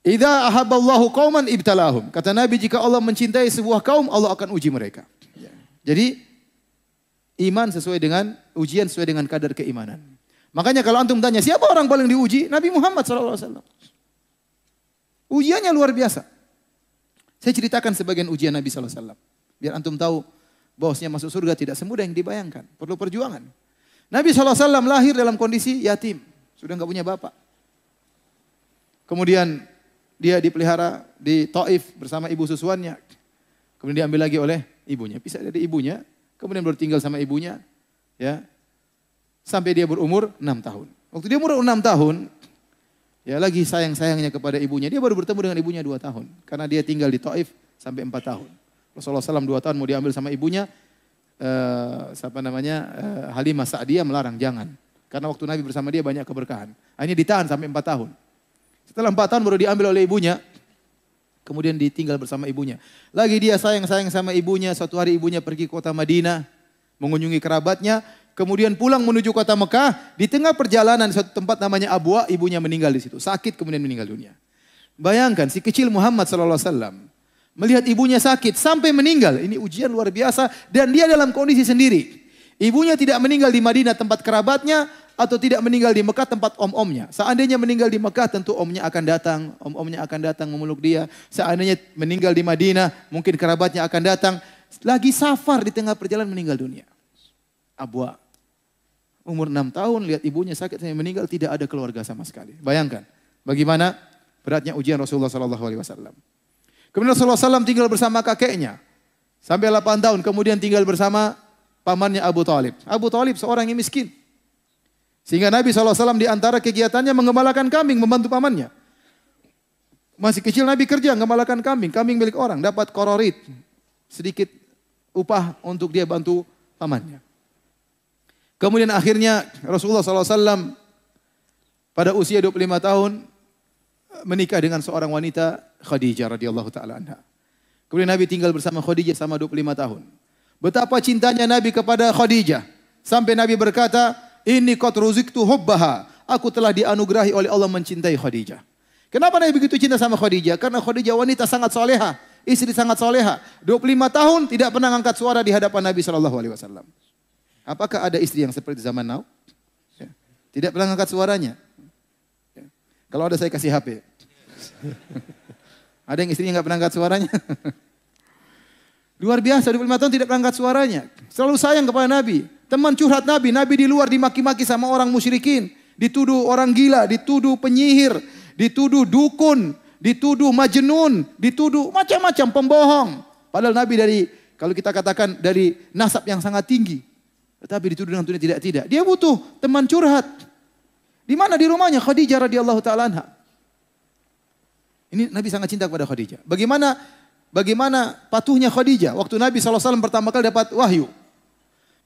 Idza ahabballahu qauman ibtalahum. Kata Nabi, jika Allah mencintai sebuah kaum, Allah akan uji mereka. Ya. Jadi iman sesuai dengan ujian sesuai dengan kadar keimanan. Makanya kalau antum tanya siapa orang paling diuji? Nabi Muhammad SAW. Ujiannya luar biasa. Saya ceritakan sebagian ujian Nabi SAW. Biar antum tahu bahwasanya masuk surga tidak semudah yang dibayangkan. Perlu perjuangan. Nabi SAW lahir dalam kondisi yatim. Sudah enggak punya bapak. Kemudian dia dipelihara di Taif bersama ibu susuannya. Kemudian diambil lagi oleh ibunya. Pisah dari ibunya. Kemudian baru tinggal sama ibunya. Ya, sampai dia berumur 6 tahun. Waktu dia umur 6 tahun. Ya, lagi sayang-sayangnya kepada ibunya. Dia baru bertemu dengan ibunya 2 tahun. Karena dia tinggal di Taif sampai 4 tahun. Rasulullah SAW 2 tahun mau diambil sama ibunya. Halimah Sa'diyah melarang, jangan. Karena waktu Nabi bersama dia banyak keberkahan. Akhirnya ditahan sampai 4 tahun. Setelah 4 tahun baru diambil oleh ibunya. Kemudian ditinggal bersama ibunya. Lagi dia sayang-sayang sama ibunya. Suatu hari ibunya pergi ke kota Madinah. Mengunjungi kerabatnya. Kemudian pulang menuju kota Mekah. Di tengah perjalanan suatu tempat namanya Abwa. Ibunya meninggal di situ. Sakit kemudian meninggal dunia. Bayangkan si kecil Muhammad SAW. Melihat ibunya sakit sampai meninggal. Ini ujian luar biasa. Dan dia dalam kondisi sendiri. Ibunya tidak meninggal di Madinah tempat kerabatnya. Atau tidak meninggal di Mekah tempat om-omnya. Seandainya meninggal di Mekah tentu omnya akan datang. Om-omnya akan datang memeluk dia. Seandainya meninggal di Madinah mungkin kerabatnya akan datang. Lagi safar di tengah perjalanan meninggal dunia. Abwa. Umur 6 tahun lihat ibunya sakit sampai meninggal tidak ada keluarga sama sekali. Bayangkan bagaimana beratnya ujian Rasulullah SAW. Kemudian Rasulullah SAW tinggal bersama kakeknya. Sampai 8 tahun kemudian tinggal bersama pamannya Abu Talib. Abu Talib seorang yang miskin. Sehingga Nabi SAW di antara kegiatannya menggembalakan kambing, membantu pamannya. Masih kecil Nabi kerja, menggembalakan kambing. Kambing milik orang, dapat kororit. Sedikit upah untuk dia bantu pamannya. Kemudian akhirnya Rasulullah SAW pada usia 25 tahun menikah dengan seorang wanita Khadijah radhiyallahu taala anha. Kemudian Nabi tinggal bersama Khadijah selama 25 tahun. Betapa cintanya Nabi kepada Khadijah. Sampai Nabi berkata, "Inni qad ruziktu hubbaha." Aku telah dianugerahi oleh Allah mencintai Khadijah. Kenapa Nabi begitu cinta sama Khadijah? Karena Khadijah wanita sangat soleha, istri sangat soleha. 25 tahun tidak pernah angkat suara di hadapan Nabi SAW. Apakah ada istri yang seperti zaman now? Ya. Tidak pernah angkat suaranya. Ya. Kalau ada saya kasih HP. Ada yang istrinya nggak pernah angkat suaranya? Luar biasa, 25 tahun tidak pernah angkat suaranya. Selalu sayang kepada Nabi. Teman curhat Nabi. Nabi di luar dimaki-maki sama orang musyrikin. Dituduh orang gila, dituduh penyihir, dituduh dukun, dituduh majnun, dituduh macam-macam pembohong. Padahal Nabi dari, kalau kita katakan dari nasab yang sangat tinggi. Tetapi dituduh dengan tuduhan tidak. Dia butuh teman curhat. Di mana? Di rumahnya Khadijah radhiyallahu taala anha. Ini Nabi sangat cinta kepada Khadijah. Bagaimana patuhnya Khadijah waktu Nabi SAW pertama kali dapat wahyu.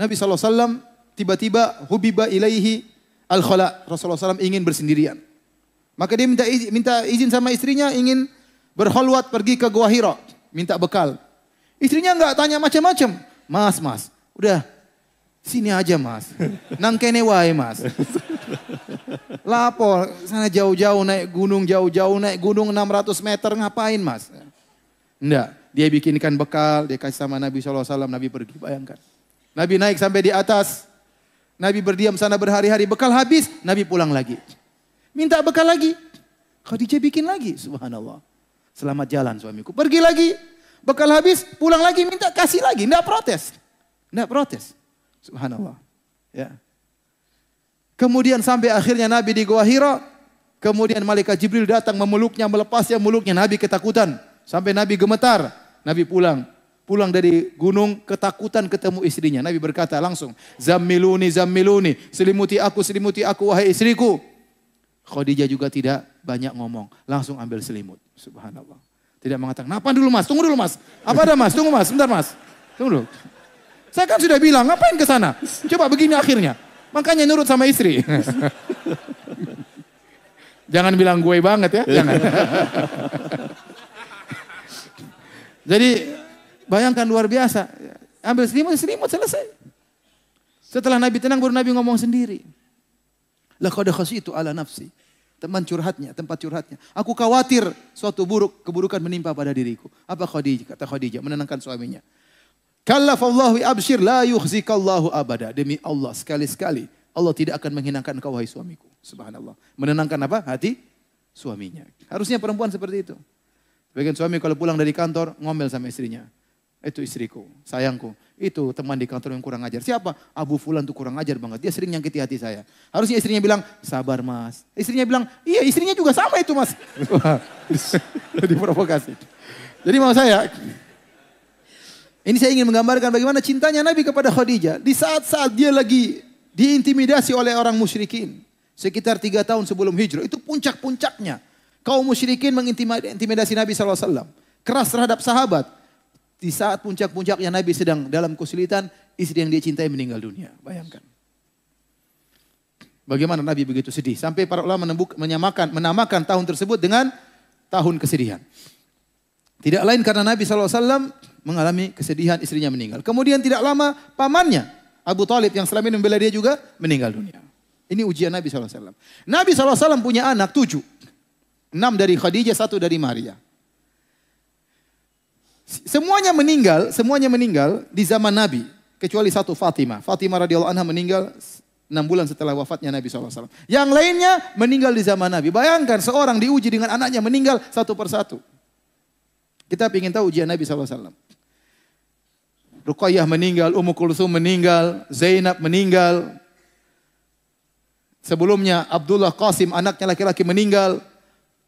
Nabi SAW tiba-tiba hubiba ilaihi al-khala. Rasulullah SAW ingin bersendirian. Maka dia minta izin sama istrinya ingin berkhalwat pergi ke Gua Hira. Minta bekal. Istrinya enggak tanya macam-macam. Mas, udah sini aja mas. Nang kene wae mas. Lapor sana jauh-jauh naik gunung 600 meter ngapain mas? Enggak, dia bikinkan bekal, dia kasih sama Nabi SAW, Nabi pergi, bayangkan. Nabi naik sampai di atas, Nabi berdiam sana berhari-hari, bekal habis, Nabi pulang lagi. Minta bekal lagi, Khadijah bikin lagi, subhanallah. Selamat jalan suamiku, pergi lagi, bekal habis, pulang lagi, minta kasih lagi, enggak protes. Subhanallah. Ya. Kemudian sampai akhirnya Nabi di Gua Hira, kemudian malaikat Jibril datang memeluknya, melepasnya meluknya, Nabi ketakutan. Sampai Nabi gemetar, Nabi pulang dari gunung ketakutan ketemu istrinya. Nabi berkata langsung, Zammiluni, selimuti aku wahai istriku. Khadijah juga tidak banyak ngomong, langsung ambil selimut. Subhanallah. Tidak mengatakan, "Napan dulu mas, tunggu dulu mas. Apa ada mas? Tunggu mas, sebentar mas. Tunggu dulu. Saya kan sudah bilang, ngapain ke sana? Coba begini akhirnya. Makanya nurut sama istri." Jangan bilang gue banget ya, jangan. Jadi bayangkan luar biasa. Ambil selimut selesai. Setelah Nabi tenang baru Nabi ngomong sendiri. Laqad khasyitu ala nafsi. teman curhatnya, tempat curhatnya. Aku khawatir suatu keburukan menimpa pada diriku. Apa Khadijah? Kata Khadijah menenangkan suaminya. Kallafallahu abshir la yukhzikallahu abada. Demi Allah sekali-sekali Allah tidak akan menghinakan engkau wahai suamiku. Subhanallah. Menenangkan apa? Hati suaminya. Harusnya perempuan seperti itu. Bagian suami kalau pulang dari kantor ngomel sama istrinya. Itu istriku, sayangku. Itu teman di kantor yang kurang ajar. Siapa? Abu Fulan tuh kurang ajar banget. Dia sering nyakiti hati saya. Harusnya istrinya bilang, sabar mas. Istrinya bilang, iya istrinya juga sama itu mas. Diprovokasi. Jadi mau saya, ini saya ingin menggambarkan bagaimana cintanya Nabi kepada Khadijah. Di saat-saat dia lagi diintimidasi oleh orang musyrikin. Sekitar 3 tahun sebelum hijrah. Itu puncak-puncaknya. Kaum musyrikin mengintimidasi Nabi SAW. Keras terhadap sahabat. Di saat puncak-puncaknya Nabi sedang dalam kesulitan, istri yang dia cintai meninggal dunia. Bayangkan. Bagaimana Nabi begitu sedih. Sampai para ulama menamakan tahun tersebut dengan tahun kesedihan. Tidak lain karena Nabi SAW mengalami kesedihan istrinya meninggal. Kemudian tidak lama pamannya, Abu Talib yang selama ini membela dia juga meninggal dunia. Ini ujian Nabi SAW. Nabi SAW punya anak 7. 6 dari Khadijah, 1 dari Maria. Semuanya meninggal di zaman Nabi. Kecuali satu Fatimah. Fatimah radhiyallahu anha meninggal 6 bulan setelah wafatnya Nabi SAW. Yang lainnya meninggal di zaman Nabi. Bayangkan seorang diuji dengan anaknya meninggal satu persatu. Kita ingin tahu ujian Nabi SAW. Ruqayyah meninggal, Ummu Kulsum meninggal, Zainab meninggal. Sebelumnya Abdullah Qasim anaknya laki-laki meninggal.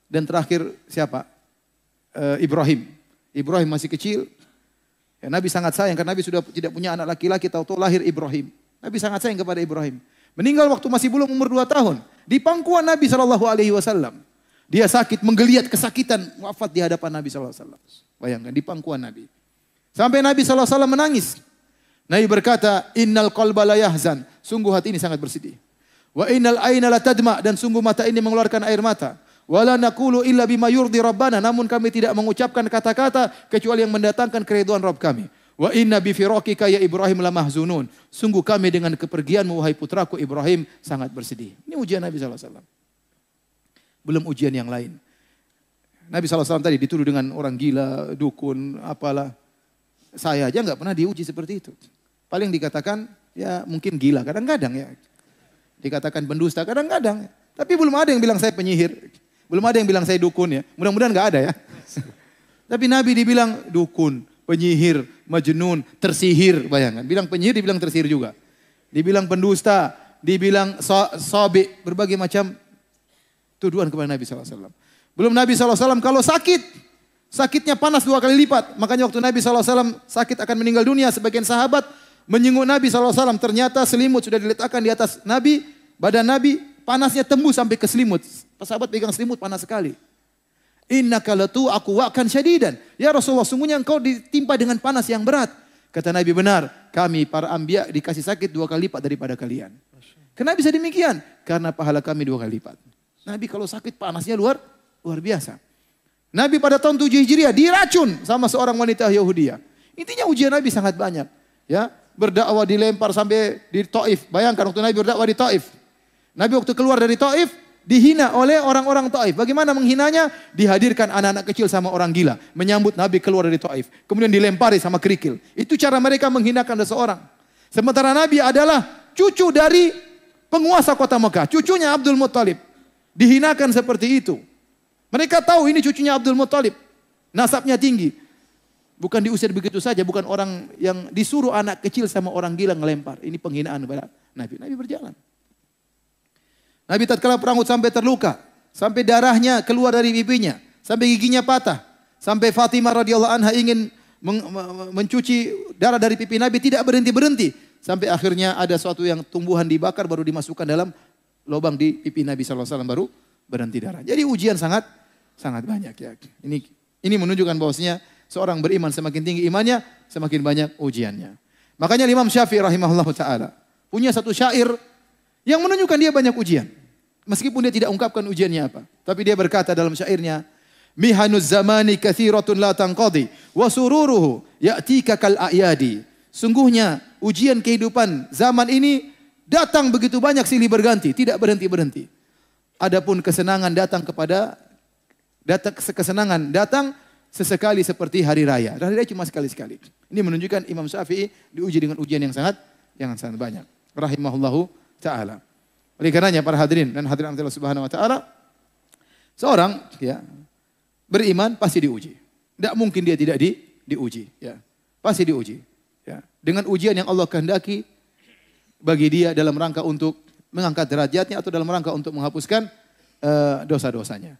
Dan terakhir siapa? Ibrahim. Ibrahim masih kecil. Ya, Nabi sangat sayang karena Nabi sudah tidak punya anak laki-laki, tahu-tahu lahir Ibrahim. Nabi sangat sayang kepada Ibrahim. Meninggal waktu masih belum umur 2 tahun. Di pangkuan Nabi SAW. Dia sakit, menggeliat kesakitan, wafat di hadapan Nabi SAW. Bayangkan, di pangkuan Nabi. Sampai Nabi SAW menangis. Nabi berkata, innal qalba la yahzan. Sungguh hati ini sangat bersedih. Wa innal aina la tadma. Dan sungguh mata ini mengeluarkan air mata. Wala naqulu illa bima yurdi rabbana, namun kami tidak mengucapkan kata-kata kecuali yang mendatangkan keridhaan Rabb kami. Wa inna bi firaqika ya Ibrahim lamahzunun. Sungguh kami dengan kepergianmu wahai putraku Ibrahim sangat bersedih. Ini ujian Nabi SAW. Belum ujian yang lain. Nabi SAW tadi dituduh dengan orang gila, dukun, apalah. Saya aja enggak pernah diuji seperti itu. Paling dikatakan ya mungkin gila kadang-kadang ya. Dikatakan pendusta kadang-kadang. Tapi belum ada yang bilang saya penyihir. Belum ada yang bilang saya dukun ya. Mudah-mudahan enggak ada ya. Tapi Nabi dibilang dukun, penyihir, majnun, tersihir. Bayangkan. Bilang penyihir, dibilang tersihir juga. Dibilang pendusta, dibilang sobi. Berbagai macam tuduhan kepada Nabi SAW. Belum Nabi SAW kalau sakit. Sakitnya panas 2 kali lipat. Makanya waktu Nabi SAW sakit akan meninggal dunia. Sebagian sahabat menyenguk Nabi SAW. Ternyata selimut sudah diletakkan di atas Nabi. Badan Nabi panasnya tembus sampai ke selimut. Sahabat pegang selimut panas sekali. Innaka latu aku wa'kan syadidan. Ya Rasulullah, sungguhnya engkau ditimpa dengan panas yang berat. Kata Nabi, benar. Kami para anbiya dikasih sakit 2 kali lipat daripada kalian. Kenapa bisa demikian? Karena pahala kami 2 kali lipat. Nabi kalau sakit panasnya luar biasa. Nabi pada tahun 7 Hijriah diracun sama seorang wanita Yahudiyah. Intinya ujian Nabi sangat banyak. Ya, berdakwah dilempar sampai di Taif. Bayangkan waktu Nabi berdakwah di Taif. Nabi waktu keluar dari Taif dihina oleh orang-orang Taif. Bagaimana menghinanya? Dihadirkan anak-anak kecil sama orang gila. Menyambut Nabi keluar dari Taif. Kemudian dilempari sama kerikil. Itu cara mereka menghinakan seseorang. Sementara Nabi adalah cucu dari penguasa kota Mekah. Cucunya Abdul Muttalib. Dihinakan seperti itu. Mereka tahu ini cucunya Abdul Muttalib. Nasabnya tinggi. Bukan diusir begitu saja. Bukan orang yang disuruh anak kecil sama orang gila ngelempar. Ini penghinaan kepada Nabi. Nabi berjalan. Nabi tatkala perang Uhud sampai terluka, sampai darahnya keluar dari pipinya, sampai giginya patah, sampai Fatimah radhiyallahu anha ingin mencuci darah dari pipi Nabi tidak berhenti-berhenti, sampai akhirnya ada suatu yang tumbuhan dibakar baru dimasukkan dalam lubang di pipi Nabi sallallahu alaihi wasallam baru berhenti darah. Jadi ujian sangat banyak ya. Ini menunjukkan bahwasanya seorang beriman semakin tinggi imannya, semakin banyak ujiannya. Makanya Imam Syafi'i rahimahullahu taala punya satu syair yang menunjukkan dia banyak ujian. Meskipun dia tidak ungkapkan ujiannya apa. Tapi dia berkata dalam syairnya, mihanuz zamani kathiratun la tanqadi wa sururuhu ya'tika kal a'yadi. Sungguhnya ujian kehidupan zaman ini datang begitu banyak silih berganti, tidak berhenti-berhenti. Adapun kesenangan kesenangan datang sesekali seperti hari raya. Hari raya cuma sekali-sekali. Ini menunjukkan Imam Syafi'i diuji dengan ujian yang sangat banyak. Rahimahullahu ta'ala. Oleh karenanya para hadirin dan hadirin Allah Subhanahu wa taala, seorang ya beriman pasti diuji. Tidak mungkin dia tidak diuji, ya. Pasti diuji, ya. Dengan ujian yang Allah kehendaki bagi dia dalam rangka untuk mengangkat derajatnya atau dalam rangka untuk menghapuskan dosa-dosanya.